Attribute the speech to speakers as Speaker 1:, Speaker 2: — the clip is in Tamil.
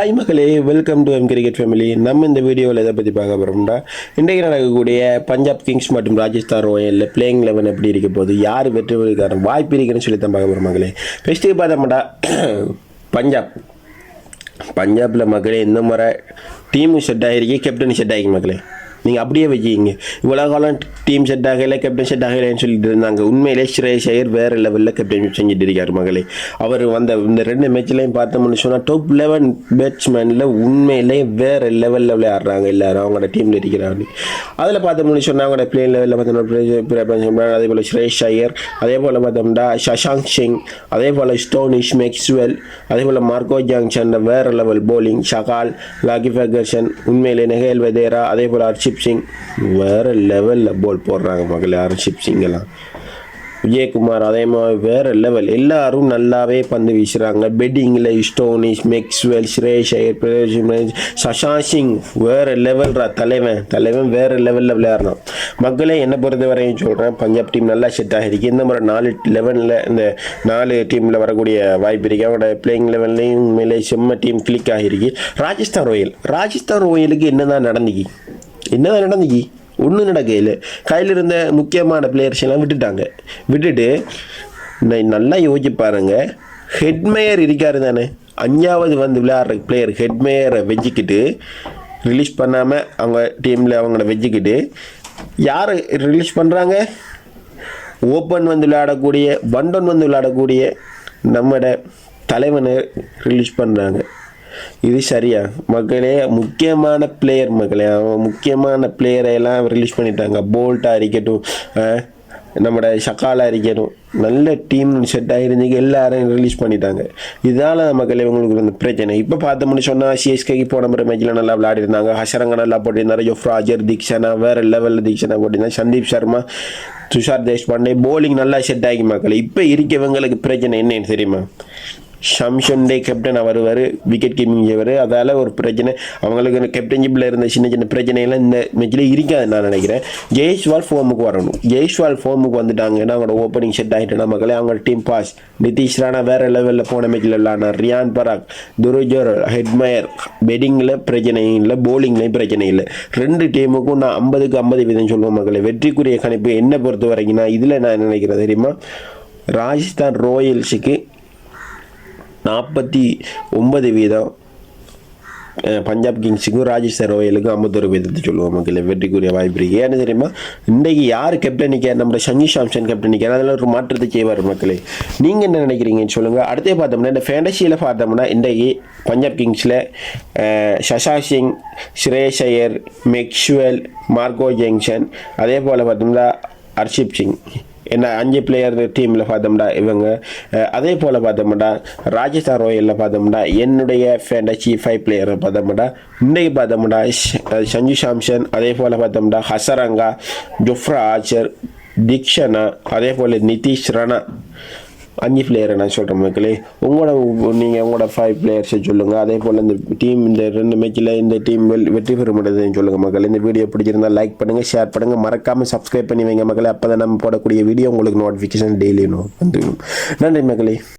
Speaker 1: ஹாய் மக்களே, welcome to M cricket family. நம்ம இந்த வீடியோவில் எதை பற்றி பார்க்க போகிறோம்னா, இன்றைக்கு நடக்கக்கூடிய பஞ்சாப் கிங்ஸ் மற்றும் ராஜஸ்தான் ராயலில் பிளேயிங் 11 எப்படி இருக்க போகுது, யார் வெற்றி பெறுவதற்கான வாய்ப்பு இருக்குன்னு சொல்லி தான் பார்க்க போகிறோம் மக்களே. ஃபஸ்ட்டு பார்த்தோம்னா பஞ்சாபில் மக்களே இந்த முறை டீமு செட் ஆகிருக்கு, கேப்டன் செட் ஆகிருக்கு மக்களே. நீங்கள் அப்படியே வச்சுக்கிங்க. இவ்வளோ காலம் டீம் செட் ஆகலை, கேப்டன் செட் ஆகலைன்னு சொல்லிட்டு இருந்தாங்க. உண்மையிலே ஸ்ரேயஸ் ஐயர் வேறு லெவலில் கேப்டன் செஞ்சுட்டு இருக்கார் மகளே. அவர் இந்த 2 மேட்ச்லையும் பார்த்தோம்னு சொன்னால் டாப் 11 பேட்ஸ்மேனில் உண்மையிலே வேறு லெவலில் விளையாடுறாங்க எல்லாரும் அவங்களோட டீமில் இருக்கிறாங்க. அதில் பார்த்தோம்னு சொன்னால் அவங்களோட பிளே லெவலில் பார்த்தோம்னா அதே போல் ஸ்ரேயஸ் ஐயர், அதே போல் பார்த்தோம்னா சஷாங்க் சிங், அதே போல் ஸ்டோனிஷ் மேக்ஸ்வெல், அதே போல் மார்க்கோ ஜாங்சன் வேறு லெவல் போலிங், ஷகால், லாகி ஃபெர்கசன், உண்மையிலே நெஹேல் வெதேரா, அதே போல் ஹர்ஷிப் சிங் வேறு லெவலில் போல் போடுறாங்க மகளே. ஹர்ஷிப் சிங் எல்லாம், விஜயகுமார் அதே மாதிரி வேறு லெவல், எல்லாரும் நல்லாவே பந்து வீசுகிறாங்க. பெட்டிங்கில் ஸ்டோனிஷ், மேக்ஸ்வெல், ஸ்ரேயஸ் ஐயர், சஷாங்க் சிங் வேறு லெவல்ரா. தலைவன் வேறு லெவலில் விளையாடுறான் மக்களே. என்னை பொறுத்த வரையும் சொல்கிறேன், பஞ்சாப் டீம் நல்லா செட் ஆகிருக்கு. இந்த மாதிரி 4-11 இந்த 4 டீமில் வரக்கூடிய வாய்ப்பு இருக்குது. அவங்களோட பிளேயிங் லெவல்லையும் மேலே செம்ம டீம் கிளிக் ஆகிருக்கு. ராஜஸ்தான் ராயலுக்கு என்னதான் நடந்துக்கி ஒன்றும் நடக்கையில் கையில் இருந்த முக்கியமான பிளேயர்ஸ் எல்லாம் விட்டுட்டு நல்லா யோசிச்சு பாருங்க. ஹெட்மேயர் இருக்காரு தானே, 5வது வந்து விளையாடுற பிளேயர் ஹெட்மேயரை வச்சுக்கிட்டு ரிலீஸ் பண்ணாமல் அவங்க டீமில் அவங்கள வச்சுக்கிட்டு யார் ரிலீஸ் பண்ணுறாங்க? ஓப்பன் வந்து விளையாடக்கூடிய, ஒன்-டவுன் வந்து விளையாடக்கூடிய நம்மட தலைவனை ரிலீஸ் பண்ணுறாங்க. இது சரியா மக்களே? முக்கியமான பிளேயர் மக்களே, முக்கியமான பிளேயரையெல்லாம் ரிலீஸ் பண்ணிட்டாங்க. போல்ட்டாக இருக்கட்டும், நம்மளோட ஷக்காலாக இருக்கட்டும், நல்ல டீம் செட் ஆகிருந்தீங்க, எல்லாரும் ரிலீஸ் பண்ணிட்டாங்க. இதனால் மக்களே உங்களுக்கு இந்த பிரச்சனை. இப்போ பார்த்தோம்னு சொன்னால் சிஎஸ்கேக்கு போன முறை மேட்ச்சில் நல்லா விளையாடிருந்தாங்க. ஹசரங்க நல்லா போட்டிருந்தாரு, ஜொஃப்ராஜர், தீக்ஷனா வேறு லெவலில் தீக்ஷனா போட்டிருந்தாங்க. சந்தீப் சர்மா, துஷார் தேஷ்பாண்டே போலிங் நல்லா செட் ஆகி மக்களே. இப்போ இருக்கவங்களுக்கு பிரச்சனை என்னன்னு தெரியுமா? ஷம்ஷன்டே கேப்டன் அவர் விக்கெட் கீப்பிங் செய்வார். அதால் ஒரு பிரச்சனை அவங்களுக்கு கேப்டன்ஷிப்பில் இருந்த சின்ன பிரச்சனையெல்லாம் இந்த மேட்சில் இருக்காது நான் நினைக்கிறேன். ஜெய்ஸ்வால் ஃபார்முக்கு வரணும். ஜெய்ஸ்வால் ஃபார்முக்கு வந்துட்டாங்கன்னா அவங்களோட ஓப்பனிங் செட் ஆகிட்டேன்னா மக்களே அவங்களோட டீம் பாஸ். நிதிஷ் ராணா வேறு லெவலில் போன மேட்சில் விளையாடினார். ரியான் பராக், துருஜர், ஹெட்மயர் பெட்டிங்கில் பிரச்சனையும் இல்லை, போலிங்லேயும் பிரச்சனை இல்லை. 2 டீமுக்கும் நான் 50க்கு 50% சொல்லுவேன் மக்களே. வெற்றிக்குரிய கணிப்பு என்னை பொறுத்த வரைக்கும் இதில் நான் நினைக்கிறேன் தெரியுமா, ராஜஸ்தான் ராயல்ஸுக்கு 49%, பஞ்சாப் கிங்ஸுக்கும் ராஜஸ்தான் ராயலுக்கும் 51% சொல்லுவோம் மக்களே. வெற்றிக்குரிய வாய்ப்பு இருக்குது. ஏன்னு தெரியுமா, இன்றைக்கு யார் கேப்டனிக்க நம்ம சஞ்சு சாம்சன் கேப்டனிக்க, அதில் ஒரு மாற்றத்தை செய்வார் மக்களே. நீங்கள் என்ன நினைக்கிறீங்கன்னு சொல்லுங்கள். அடுத்தே பார்த்தோம்னா இந்த ஃபேண்டசியில் பார்த்தோம்னா இன்றைக்கு பஞ்சாப் கிங்ஸில் சஷாங்க் சிங், ஸ்ரேயஸ் ஐயர், மேக்ஸ்வெல், மார்க்கோ ஜாங்சன், அதே போல் பார்த்தோம்னா ஹர்ஷிப் சிங், என்ன 5 பிளேயர் டீமில் பார்த்தோம்னா இவங்க. அதே போல் பார்த்தோம்னா ராஜஸ்தான் ராயலில் பார்த்தோம்னா என்னுடைய ஃபேண்டசி 5 பிளேயரை பார்த்தோம்னா இன்றைக்கு பார்த்தோம்னா சஞ்சு சாம்சன், அதே போல் பார்த்தோம்னா ஹசரங்கா, ஜொஃப்ராஜர், தீக்ஷனா, அதே போல் நிதிஷ் ராணா 5 பிளேயரை நான் சொல்கிறேன் மக்களே. நீங்கள் உங்களோட 5 பிளேயர்ஸை சொல்லுங்கள். அதே போல் இந்த டீம் இந்த 2 மேட்சில் இந்த டீம் வெற்றி பெற முடியாதுன்னு சொல்லுங்கள் மக்களே. இந்த வீடியோ பிடிச்சிருந்தால் லைக் பண்ணுங்கள், ஷேர் பண்ணுங்கள், மறக்காமல் சப்ஸ்கிரைப் பண்ணி வைங்க மக்களே. அப்போ தான் நம்ம போடக்கூடிய வீடியோ உங்களுக்கு நோட்டிஃபிகேஷன் டெய்லி வந்துடும். நன்றி மக்களே.